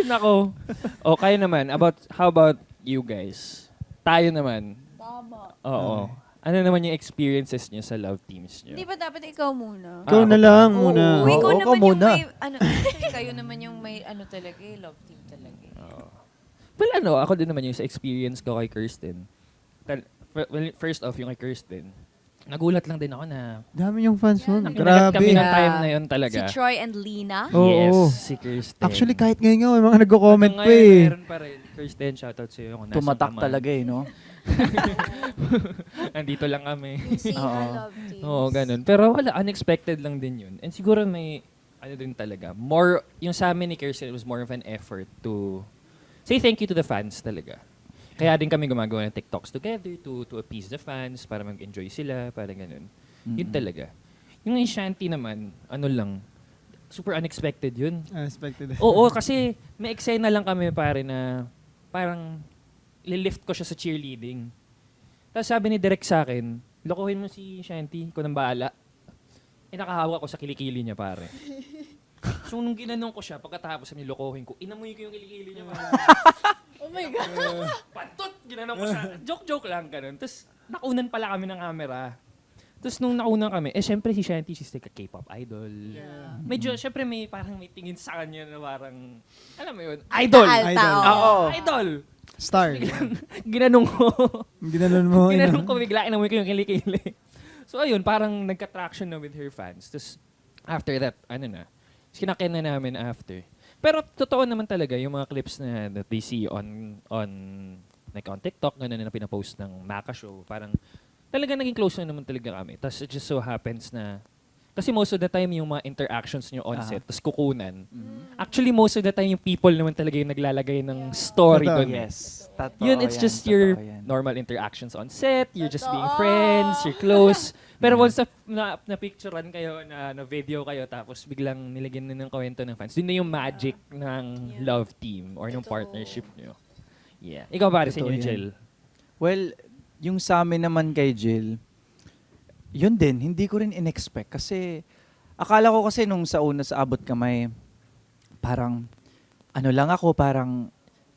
Ay, nako. O, kayo naman. How about you guys? Tayo naman. Tama. Oo. Ano naman yung experiences niyo sa love teams niyo? Di ba dapat ikaw muna? Ikaw na lang Oo, muna. ikaw Oo, naman ikaw yung muna. may, actually, kayo naman yung may, talaga love team talaga. Well, ako din naman yung sa experience ko kay Kirsten. First off, yung kay Kirsten. Nagulat lang din ako na Dami yung fans nun. nakinagat kami Grabe. ng time na Yeah. yun talaga. Si Troy and Lina. Oo. Yes, si Kirsten. Actually, kahit ngayon nga, may mga nagko-comment Hanggang pa ngayon, eh. meron pa rin. Kirsten, shoutout sa'yo. Kung nasa Tumatak ka man. talaga no? Nandito lang kami. Si Oo. love teams. Oo, ganun. Pero wala, unexpected lang din yun. And siguro may, din talaga, more, yung sa amin ni Kirsten, it was more of an effort to say thank you to the fans talaga. Kaya din kami gumagawa ng TikToks together to appease the fans, para mag-enjoy sila, para ganun. Yun talaga. Yung Shanty naman, super unexpected yun. Unexpected. Oo, kasi may eksena lang kami pare na parang lilift ko siya sa cheerleading. Tapos sabi ni Direk sa akin, lokohin mo si Shanty, ko nang bahala. Nakahawak ko sa kilikili niya pare. So nung ginanong ko siya, pagkatapos sabi niya, lokohin ko, inamoy ko yung kilikili niya. Oh my God. Patot! Ginanong ko siya. Joke-joke lang, ganun. Tapos nakunan pala kami ng camera. Tapos nung nakunan kami, syempre si Shanty, she's like a K-pop idol. Yeah. Medyo, syempre may tingin sa kanya na parang, alam mo yun, idol! Alta, Idol. Oo. Idol! Star. Ginanong ko. Ginanon mo. Ginanong ko bigla, inamoy ko yung kilikili. So ayun, parang nagka-traction na with her fans. Tapos after that, sinakin na namin after. Pero totoo naman talaga yung mga clips na that they see on TikTok, ganun na pinapost ng Maka Show. Parang talaga naging close na naman talaga kami. Tapos it just so happens na, kasi most of the time yung mga interactions nyo on set, tapos kukunan. Actually, most of the time yung people naman talaga yung naglalagay ng story Totoo. doon. Yes. Totoo Yun, it's yan, just your totoo yan. normal interactions on set. You're just being Totoo. friends. You're close. Pero once na-picturean kayo, na-video kayo, tapos biglang nilagyan na ng kwento ng fans, dun na yung magic ng love team or ng Totoo. partnership nyo. Yeah. Ikaw pare sa Totoo inyo, yan. Jill. Well, yung sa amin naman kay Jill, yun din, hindi ko rin in-expect. Kasi, akala ko kasi nung sa una sa Abot Kamay, parang, parang,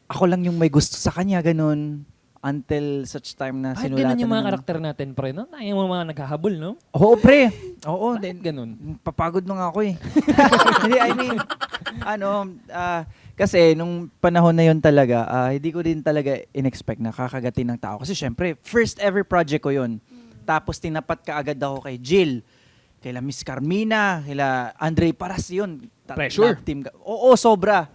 ako lang yung may gusto sa kanya, ganun. Until such time na Kahit sinulatan ganun yung mga na ng- karakter natin, pre, no? Yung mga naghahabol, no? Oo, pre. Oo, Bakit ganun? papagod na nga ako eh. Hindi, I mean, kasi nung panahon na yun talaga, hindi ko din talaga in-expect na kakagatin ng tao. Kasi syempre, first ever project ko yun. Tapos tinapat ka agad ako kay Jill, kaila Miss Carmina, kaila Andre Paras yun. Pressure. Team Oo, sobra.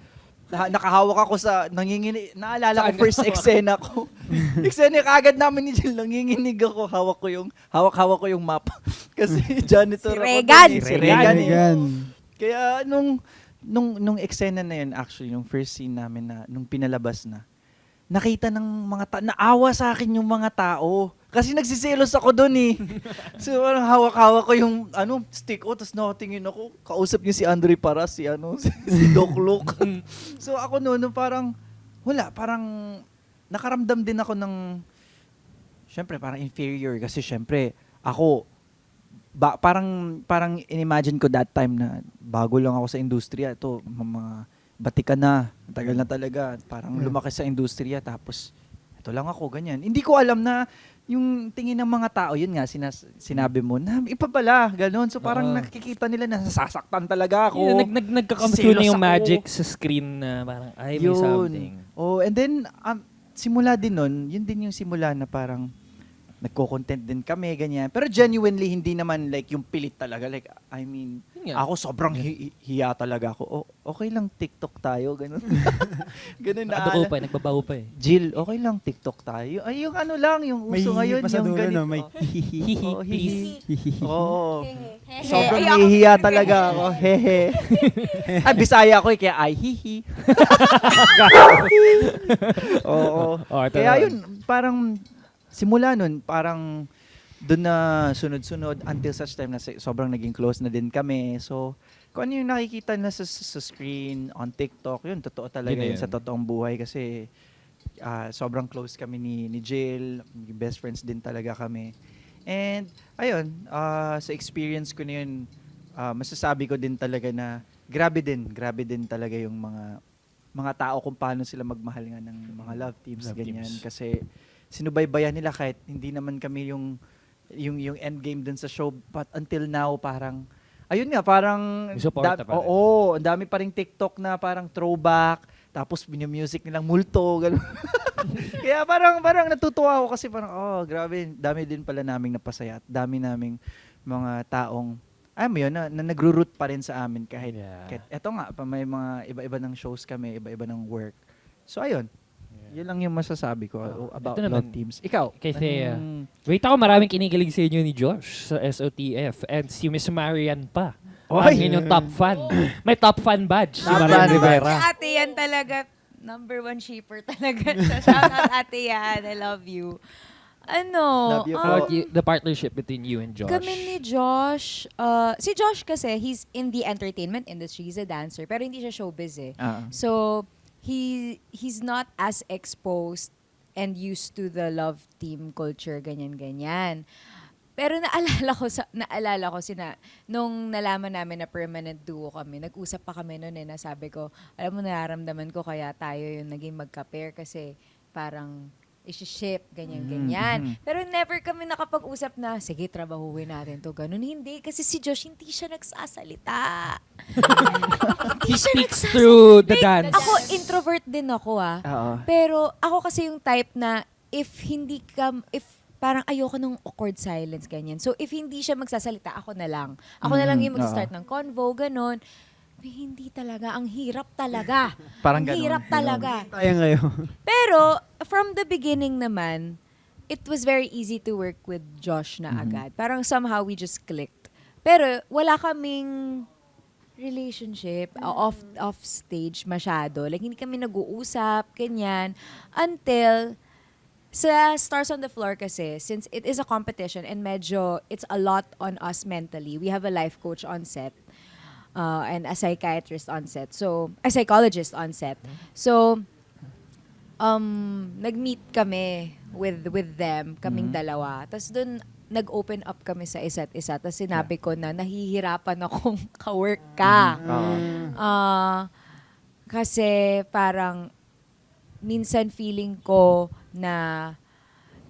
Nakahawak ako sa naalala ko Saan first ka? eksena ko. Eksena kaagad namin ni Jill, nanginginig ako, hawak ko yung map. Kasi janitor Si ako. Regan. dun eh, Si Regan. Regan. eh. Regan. Kaya nung eksena na yun, actually, nung first scene namin na, nung pinalabas na, nakita ng mga naawa sa akin yung mga tao. Kasi nagsiselos ako doon eh. So parang hawak-hawak ko yung stick ko, tapos nakatingin ako, kausap niya si Andre Paras, si Doc Luke. So ako noon parang, parang nakaramdam din ako ng, syempre parang inferior kasi syempre ako, parang in-imagine ko that time na bago lang ako sa industriya, ito mga batikan na, tagal na talaga, parang lumaki sa industriya, tapos ito lang ako, ganyan. Hindi ko alam na yung tingin ng mga tao, yun nga, sinabi mo, na iba pala, gano'n. So parang nakikita nila na nasasaktan talaga ako. Yeah, nagka-come through na Selos yung ako. magic sa screen na parang, ay, may something. Oh, and then, simula din nun, yun din yung simula na parang, nagko-content din kami, ganyan. Pero genuinely, hindi naman like yung pilit talaga. Like, I mean, Yun nga. ako sobrang hiya talaga ako. Okay lang TikTok tayo, ganun. Ganun na. Nakaduko pa, nagbabago pa eh. Jill, okay lang TikTok tayo. Ay, yung lang, yung May uso ngayon, hihi pa sa yung dulo, ganito. no? May hihi, Oh, please. Oo. Hehe. Sobrang Ay, ako- hihiya talaga ako. Hehe. Ay, Bisaya ako kaya ay hihi. Oo. Oh, ito Kaya naman. yun, parang simula nun, parang doon na sunod-sunod until such time na sobrang naging close na din kami. So, kung ano yung nakikita na sa screen, on TikTok, yun, totoo talaga Yun na yun sa yun. totoong buhay kasi sobrang close kami ni Jill, best friends din talaga kami. And, ayun, sa experience ko na yun, masasabi ko din talaga na grabe din talaga yung mga mga tao kung paano sila magmahal nga ng mga love teams, Love ganyan. teams. Kasi sinubaybayan nila kahit hindi naman kami yung end game dun sa show, but until now parang ayun nga, parang May suporta pa rin. oo, ang dami pa ring TikTok na parang throwback, tapos music nilang multo, gano'n. Kaya parang natutuwa ako kasi parang grabe, dami din pala naming napasaya at dami naming mga taong na nagro-root pa rin sa amin kahit eto nga pa may mga iba-iba ng shows kami, iba-iba ng work. So ayun. Yun lang yung masasabi ko about Ito naman, love teams. Ikaw? kay Thea. anong- Wait ako, maraming kinikilig sa inyo ni Josh sa SOTF. And si Miss Marian pa. Oy! Ang inyong top fan. May top fan badge. Si Top Marian fan. Rivera. Si Ate Yan talaga, number 1 shipper talaga siya. Shout out Ate Yan, I love you. Love you po. About the partnership between you and Josh. Kami ni Josh, si Josh kasi, he's in the entertainment industry, he's a dancer, pero hindi siya showbiz eh. So, he's not as exposed and used to the love team culture, ganyan-ganyan. Pero naalala ko nung nalaman namin na permanent duo kami, nag-usap pa kami noon na sabi ko, alam mo, nararamdaman ko kaya tayo yung naging magka-pair kasi parang isi-ship, ganyan-ganyan. Pero never kami nakapag-usap na, sige, trabahuin natin to, ganun. Hindi, kasi si Josh, hindi siya nagsasalita. He speaks through the dance. Ako, introvert din ako Oo. Pero ako kasi yung type na, parang ayoko ng awkward silence, ganyan. So, if hindi siya magsasalita, ako na lang. Ako na lang yung mag-start ng convo, ganun. Hindi talaga. Ang hirap talaga. Parang ang ganun. hirap talaga. Tayo ngayon. Pero, from the beginning naman, it was very easy to work with Josh na agad. Parang somehow we just clicked. Pero, wala kaming relationship off stage masyado. Like, hindi kami nag-uusap, ganyan. Until, sa Stars on the Floor kasi, since it is a competition and medyo, it's a lot on us mentally. We have a life coach on set. And a psychiatrist on set. So, a psychologist on set. So, nag-meet kami with them, kaming dalawa. Tapos doon, nag-open up kami sa isa't isa. Tapos sinabi ko na nahihirapan akong ka-work ka. Kasi parang, minsan feeling ko na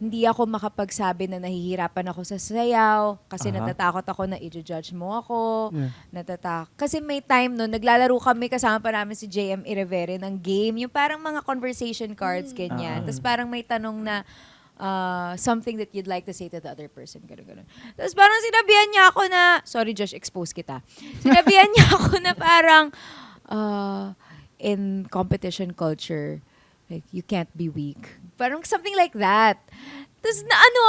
hindi ako makapagsabi na nahihirapan ako sa sayaw kasi natatakot ako na i-judge mo ako. Kasi may time no, naglalaro kami kasama pa namin si JM Irevere ng game. Yung parang mga conversation cards, ganyan. Tapos parang may tanong na something that you'd like to say to the other person. Ganun. Tapos parang sinabihan niya ako na, sorry Josh, expose kita. Sinabihan niya ako na parang, in competition culture, like, you can't be weak. Parang something like that. Tapos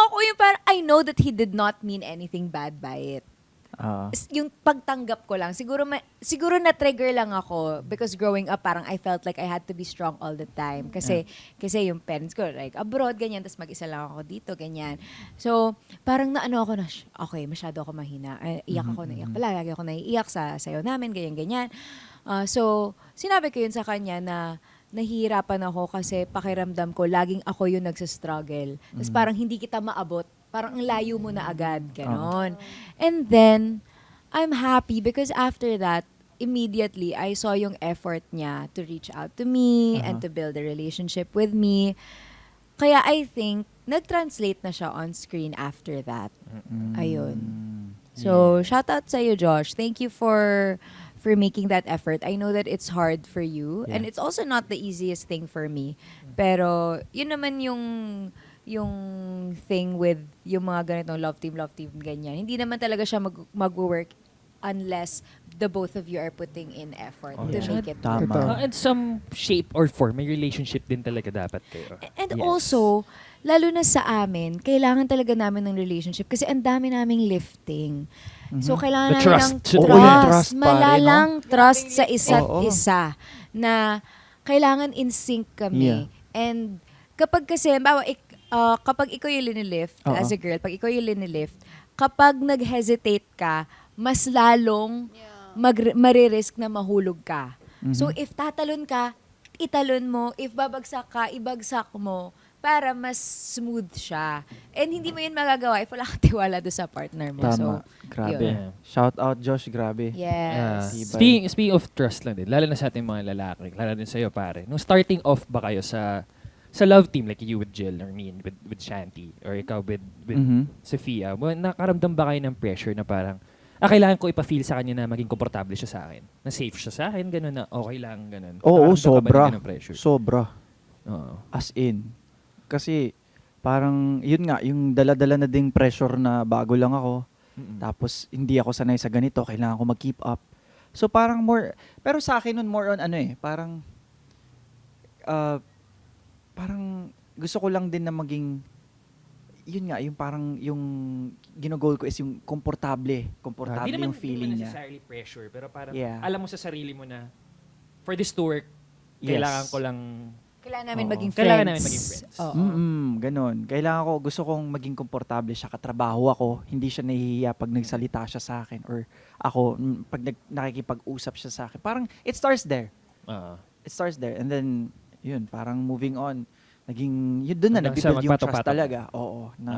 ako yung parang, I know that he did not mean anything bad by it. Yung pagtanggap ko lang, siguro na-trigger lang ako because growing up, parang I felt like I had to be strong all the time. Kasi yung parents ko, like, abroad, ganyan, tapos mag-isa lang ako dito, ganyan. So, parang ako na, okay, masyado ako mahina. Iyak ako na iyak. Palagi ako naiiyak sa sayo namin, ganyan-ganyan. So, sinabi ko yun sa kanya na, nahihirapan ako kasi pakiramdam ko, laging ako yung nagsastruggle. Tapos parang hindi kita maabot. Parang ang layo mo na agad. Ganon. And then, I'm happy because after that, immediately, I saw yung effort niya to reach out to me and to build a relationship with me. Kaya I think, nag-translate na siya on screen after that. Ayun. So, shout out sa'yo, Josh. Thank you for making that effort. I know that it's hard for you and it's also not the easiest thing for me. Pero yun naman yung thing with yung mga ganitong love team ganyan. Hindi naman talaga siya mag-work unless the both of you are putting in effort to make it work. Tama. And some shape or form, may relationship din talaga dapat kayo. And also, lalo na sa amin, kailangan talaga namin ng relationship kasi ang dami naming lifting. So, kailangan The namin trust. ng Oo, yung trust. trust pa rin, Malalang trust sa isa't Oo. isa na kailangan in sync kami. And kapag kasi, kapag ikaw yung linilift, as a girl, pag ikaw yung linilift, kapag nag-hesitate ka, mas lalong maririsk na mahulog ka. So, if tatalon ka, italon mo. If babagsak ka, ibagsak mo. para mas smooth siya. And hindi mo yun magagawa if wala kang tiwala doon sa partner mo. So, Tama. Grabe. yun. Shout out, Josh. Grabe. yes. Tibay. Speaking of trust lang din, lalo na sa ating mga lalaki, lalo din sa'yo pare, nung starting off ba kayo sa love team, like you with Jill or me with Shanty, or ikaw with Mhm. Sophia, nakaramdam ba kayo ng pressure na parang, kailangan ko ipa-feel sa kanya na maging komportable siya sa akin, na safe siya sa akin, gano'n, na okay lang, gano'n. Oo, Nakaramdam ka ba ng sobra. ganung pressure? Sobra. Oo. As in. Kasi, parang, yun nga, yung dala-dala na ding pressure na bago lang ako. Mm-mm. Tapos, hindi ako sanay sa ganito. Kailangan ko mag-keep up. So, parang more, pero sa akin nun, more on parang, parang, gusto ko lang din na maging, yun nga, yung parang, yung ginogol ko is yung komportable. Komportable yung feeling Hindi niya. necessarily pressure, pero parang Yeah. alam mo sa sarili mo na, for this to work, Yes. kailangan ko lang, Kailangan namin Oo. maging friends. Kailangan namin maging friends. Oo. Ganon. Kailangan ko, gusto kong maging komportable siya, katrabaho ako, hindi siya nahihiya pag nagsalita siya sa akin or ako, pag nakikipag-usap siya sa akin. Parang, it starts there. It starts there. And then, yun, parang moving on. Naging, yun doon na, Hanggang sa nabibuild yung trust magpato-pato. talaga. Oo. Na,